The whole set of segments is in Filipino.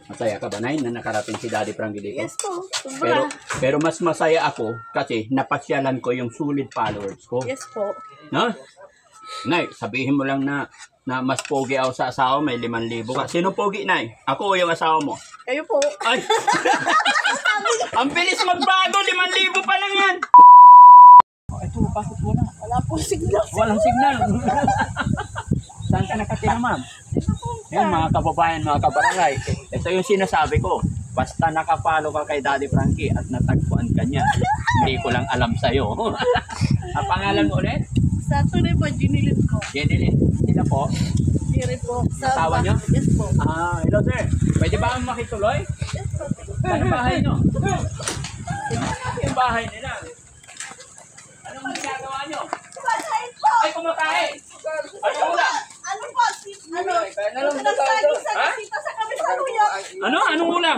Masaya ka ba, Nay, na nakarating si Daddy Frankie dito? Yes po, sobra. Pero mas masaya ako kasi napasyalan ko yung solid followers ko. Yes po. No? Nay, sabihin mo lang na mas pogi ako sa asawa, may 5,000 ka. Sino pogi, Nay? Ako o yung asawa mo? Kayo po. Ay! Ang bilis magbago, 5,000 pa lang yan! Oh, ito, bakit wala? Wala po signal. Walang signal. Saan ka nakatira, ma'am? Yan, mga kababayan, mga kabarangay. Ito yung sinasabi ko. Basta nakapalo ka kay Daddy Frankie at natagpuan ka niya. Hindi ko lang alam sa'yo. Ang pangalan mo ulit? Saturday po, Ginilin ko. Jenilyn. Sila po? Siri po. Asawa niyo? Yes po. Hello sir. Pwede ba ang makituloy? Yes po. Saan ang bahay niyo? Yung bahay nila. Anong ginagawa niyo? Kumakain po. Ay, kumakain! Ano ulam? Ano po? Nagsaging sa kasita sa kami sa luyot. Ano? Anong ulam?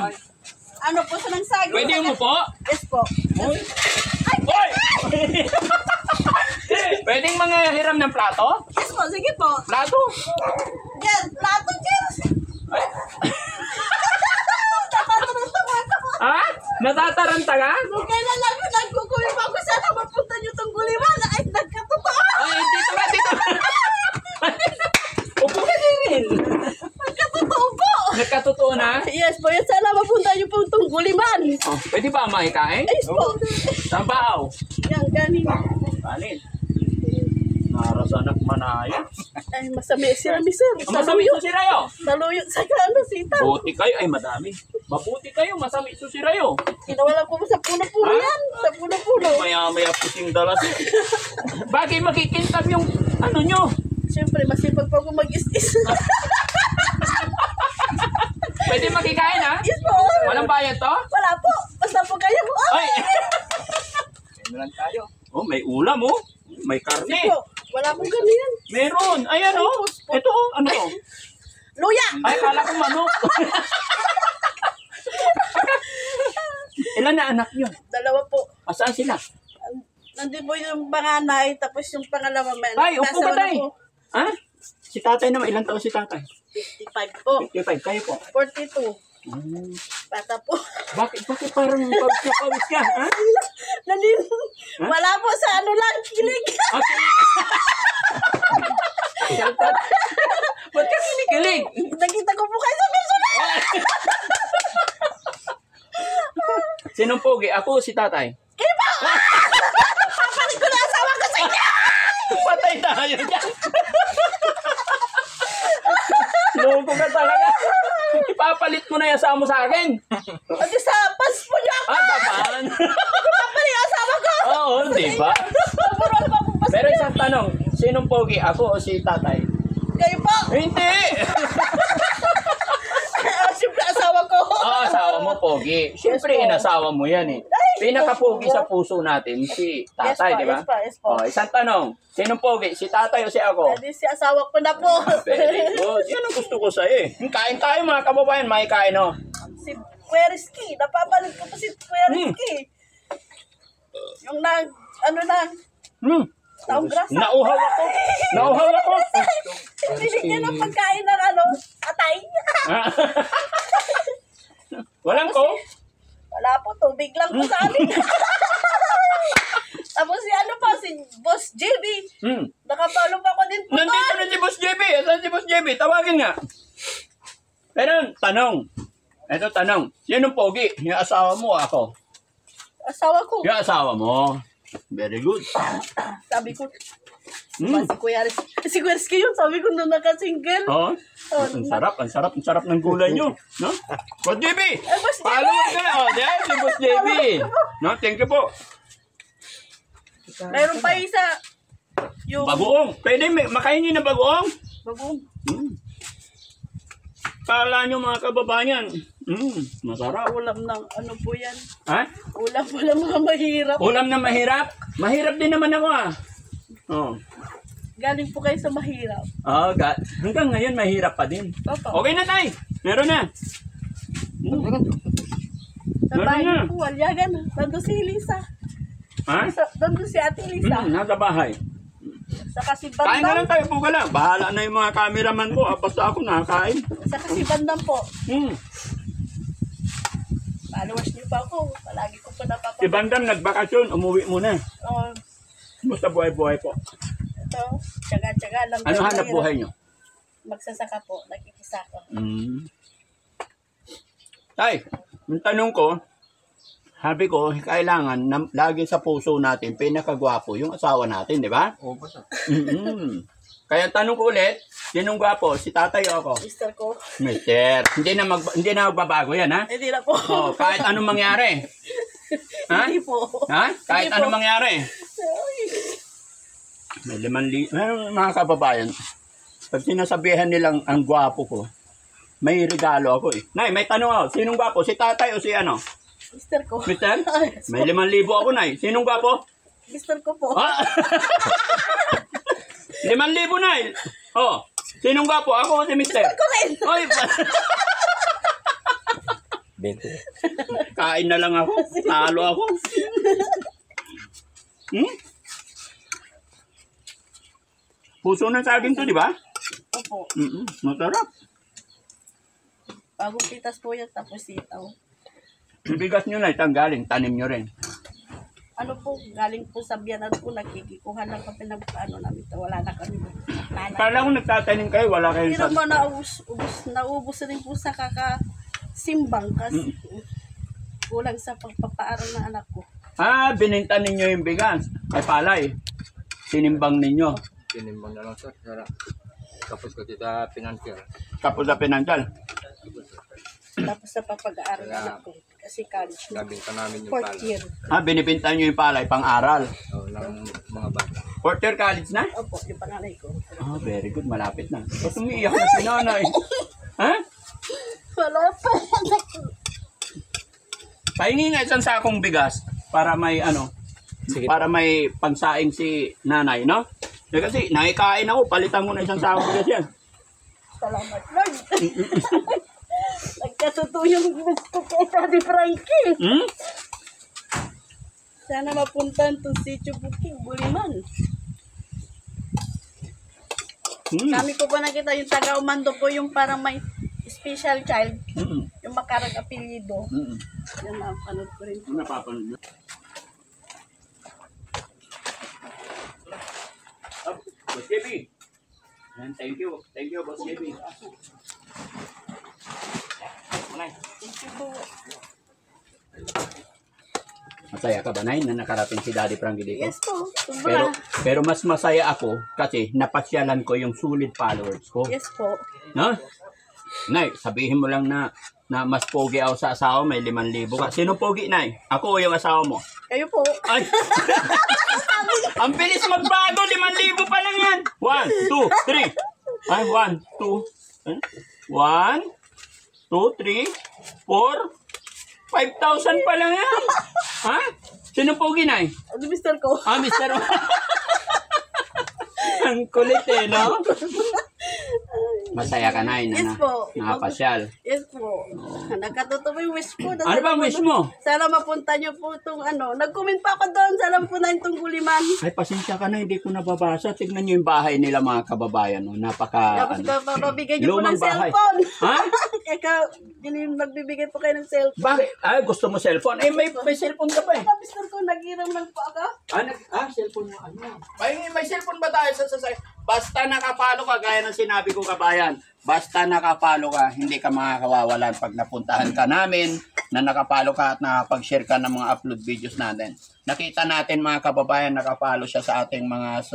Ano po sa nagsaging? Pwede mo po? Yes po. Hoy! Pwedeng mga hiram ng plato? Yes po, sige po. Plato? Yan, plato, cheers. Ay. Natataranta ko ako. Ha? Natataranta ka? Kung kailan lang yun, nagkukuwi pa ako sana mapunta nyo itong guliman. Ay, nagkatotoo. Ay, dito ka, dito ka. Upo ka din. Nagkatotoo po. Nagkatotoo na? Yes po, yan sana mapunta nyo po itong guliman. Oh, pwede ba makikain? Yes po. Saan baaw? Yan, ganin. Kanin. Narasanak manaya. Ay, masami sir. Masami Saluyot. susirayo. Saluyot sa kano, sita. Buti kayo. Ay, madami. Mabuti kayo. Masami susirayo. Kinawala ko sa puno-puno Ha? yan. Sa puno-puno. Maya-maya pusing dalas. Bagay makikintab yung ano nyo. Siyempre, masipag pa ako mag-is-is. Pwede makikain ha? Yes po. Walang bayad to? Wala po. Basta po kayo. Ay! Ano lang tayo? Oh, may ulam oh. May karne. Po. Wala pong ganyan. Meron. Ayan oh. Ito oh. Ano oh? Luya. Ay, kala ko manok. Ilan na anak nyo? Dalawa po. Asaan sila? Nandun po yung panganay, tapos yung pangalawa. Ay, upo nasa ka wala tayo. po. Ha? Si tatay naman. Ilang taon si tatay? 55 po. 55. Kayo po? 42. Bata po. Bakit parang pawis ka? Ha? Nanin. Wala po sa ano lang, kilig. Okay. Ba't ka kinikilig? Nakita ko po kayo sa personal. Sinong pogi? Ako o si tatay? Kayo po! Papalit ko na asawa ko sa inyo! Patay tayo dyan. Loko ka talaga. Ipapalit mo na yung asawa mo sa akin. Pati sa paspo niya ako! Tapan. Papalit yung asawa ko! Oo, di ba? Naburuan pa po paspo Pero niya. isang tanong, sinong pogi? Ako o si tatay? Kayo po! Hindi! Siyempre asawa ko! Asawa mo pogi. Siyempre, Yes po. inasawa mo yan eh. Pinaka-pogi sa puso natin, si tatay, di ba? Yes po, yes po. Oh, isang tanong, sinong pogi? Si tatay o si ako? Pwede si asawa ko na po. Very good. Yan ang gusto ko sa'yo eh. Kain tayo mga kababayan, may kain oh. Si Pueriski. Napapalik ko po si Pueriski. Yung ano na, taong grasa. Nauhaw ako. Nauhaw ako. Binigyan ng pagkain ng atay. Walang ko? Wala po, tubig lang po sa amin. Tapos si si Boss JB. Nakapalo pa ko din po. Nandito na si Boss JB. Saan si Boss JB? Tawagin nga. Pero tanong. Ito tanong. Sinong pogi? Yung asawa mo o ako? Asawa ko. Yung asawa mo. Very good. Sabi ko, si Kuya Rizky yun, sabi ko nung naka-single. Oh, ang sarap ng gulay nyo. No? Boss JB! Boss JB! Follow mo ka na. Oh, there si Boss JB. No, thank you po. Mayroon pa isa. Yung Bagoong. Pwede makain nyo na bagoong? bagoong. Kala nyo mga kababayan. Masarap. Ulam ng ano po yan. Ha? Ulam po lang mga mahirap. Ulam na mahirap? Mahirap din naman ako ah. Oh. Galing po kayo sa mahirap. Oh, hanggang ngayon mahirap pa din. Opo. Okay na tay. Meron na. Sa bahay po, walyagan. Nandun si Lisa. Ha? Nandun si Ate Lisa. Nasa bahay. Saka si Kain na lang Bandam. tayo po ka lang. Bahala na yung mga cameraman ko. Basta ako nakakain. Saka si Bandam po. followers niyo pa ako. Palagi ko pa Si napapanood. Bandam nagbakasyon, umuwi muna. Oh, Musta buhay-buhay po? ito, tsaga-tsaga lang. Ano hanap buhay nyo? Magsasaka po, nagkikisaka. Tay, yung tanong ko, sabi ko, kailangan lagi sa puso natin, pinakagwapo yung asawa natin, di ba? Oo, basta. Kaya tanong ko ulit, sinong gwapo? Si tatay o ako? Mister ko. Mister, hindi na magbabago yan, ha? Hindi na po. Oh, kahit anong mangyari. Ha? Hindi po. Ha? Kahit Hindi po. anong mangyari. Ay, May 5,000. Mga kababayan, pag sinasabihan nilang ang gwapo ko, may regalo ako eh. Nay, may tanong ako. Sinong gwapo? Si tatay o si ano? Mister ko. Mister? Ay, May 5,000 ako, Nay. Sinong gwapo? Mister ko po. Ha? 5,000, Nay. Oh, sinong gwapo? Ako o si Mister? Ko rin. Oy, 20. kain na lang ako. Talo ako. Puso ng saging to, di ba? Opo. Masarap. Bagong pitas po yan, tapos sitaw. Yung bigas nyo na itanggaling, tanim nyo rin. Ano po, galing po sa biyanan po, nagkikikuha lang kami ng ano namin. Wala na kami. Kala ko nagtatanim kayo, wala kayong Pero mo naubos rin po sa kakasimbang kasi kulang sa pagpapaaral ng anak ko. Ah, bininta ninyo yung bigas. Ay palay. Sinimbang ninyo. Tinimbang na lang, sir. Tapos ko kita financial. Kapos sa pinansyal. Tapos sa papag-aaral ng anak ko. Kasi college na. Nabinta namin yung 4th pala. year. Ah, binibinta nyo yung palay, pang-aral. Oo, ng mga bata. 4th year college na? Opo, yung panganay ko. Ah, very good. Malapit na. Ba't umiiyak na si nanay? Ha? Wala pa. Pahingi nga isang sakong bigas para may ano, Sige. para may pangsaing si nanay, no? Kasi nakikain ako, palitan mo na isang sakong bigas yan. Salamat, Lord. Nagkatuto yung gusto ko kay Daddy Frankie. Hmm? Sana mapuntahan itong sitio Bukid, Buliman. Kami ko pa nakita yung taga-umando po, yung parang may special child, yung makarang apelido. Yan ang panood ko rin. Napapanood nyo? Oh, Boss JB. Yan, thank you. Thank you, Boss JB. Malay. Thank you po. Masaya ka ba, Nay, na nakarating si Daddy Frankie dito? Yes po, sobra. Pero mas masaya ako kasi napasyalan ko yung solid followers ko. Yes po. No? Nay, sabihin mo lang na mas pogi ako sa asawa, may 5,000 ka. Sino pogi, Nay? Ako o yung asawa mo? Kayo po. Ay! Ang bilis magbago, 5,000 pa lang yan. 1, 2, 3. Ay, 1, 2. 1, 2, 3, 4, 5,000 pa lang yan. Ha? Sino pogi, Nay? Ano, mister ko? Ah, Mr. Ang kulit eh, no? Masaya ka, Nay, Yes na po. nakapasyal. Yes po. Nakatuto po yung wish po. Ano bang wish mo? Sana mapunta niyo po itong ano. Nag-comment pa ako doon. Sana mapunta itong Buliman. Ay, pasensya ka na, hindi ko nababasa. Tignan nyo yung bahay nila, mga kababayan. No? Napaka, Tapos babigay niyo po lumang ng bahay. cellphone. Ha? Kaya nagbibigay po kayo ng cellphone. Bakit? Ay, gusto mo cellphone? Eh, may cellphone ka pa eh. Mister ko, nag-iram lang po ako. Cellphone mo, ano? May cellphone ba tayo sa basta nakapalo ka, gaya ng sinabi ko, kabayan. Basta nakapalo ka, hindi ka makakawawalan pag napuntahan ka namin, na nakapalo ka at nakapag-share ka ng mga upload videos natin. Nakita natin, mga kababayan, nakapalo siya sa ating mga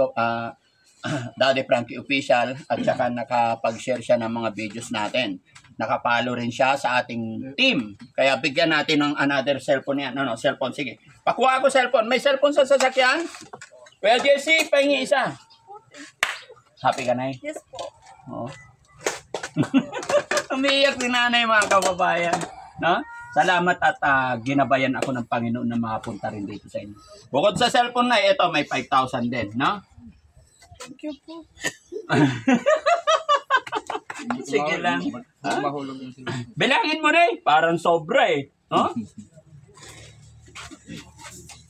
Daddy Frankie Official at saka nakapag-share siya ng mga videos natin. Nakapalo rin siya sa ating team. Kaya bigyan natin ng another cellphone yan. No, cellphone. Sige. Pakuha ako cellphone. May cellphone sa sasakyan? Well, Jessie, pahingi isa. Happy ka na eh? Yes po. Oo. Umiiyak si nanay, mga kababayan. No? Salamat at ginabayan ako ng Panginoon na makapunta rin dito sa inyo. Bukod sa cellphone na, ito may 5,000 din. No? Thank you po. Sige lang. Ha? Mahulog yung sila. Bilangin mo na eh. Parang sobra eh. No?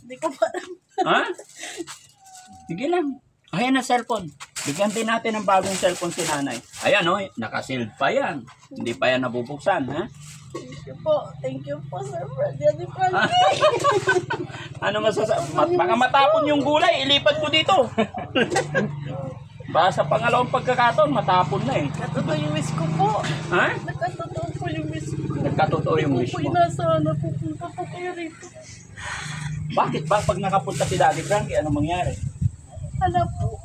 Hindi ko pa alam. Ha? Sige lang. Ayan na cellphone. Bigyan din natin ng bagong cellphone si nanay. Ayan o, nakasealed pa yan. Hindi pa yan nabubuksan, ha? Thank you po. Thank you po, Sir Daddy Frankie. Ano baka matapon yung gulay, ilipat ko dito. Baka sa pangalawang pagkakataon, matapon na eh. Katotoo yung wish ko po. Ha? Nakatotoo po yung wish ko. Nagkatotoo yung wish Hindi ko mo. po inaasahan na pupunta po kayo rito. Bakit ba pag nakapunta si Daddy Frankie, ano mangyari? Hala po.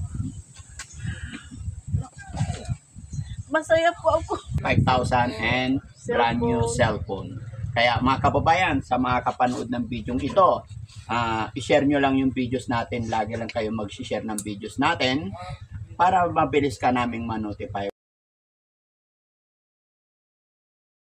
Masaya po ako. 5,000 and brand new cellphone. Kaya mga kababayan, sa mga kapanood ng video ito, i-share nyo lang yung videos natin. Lagi lang kayo mag-share ng videos natin para mabilis ka naming manotify.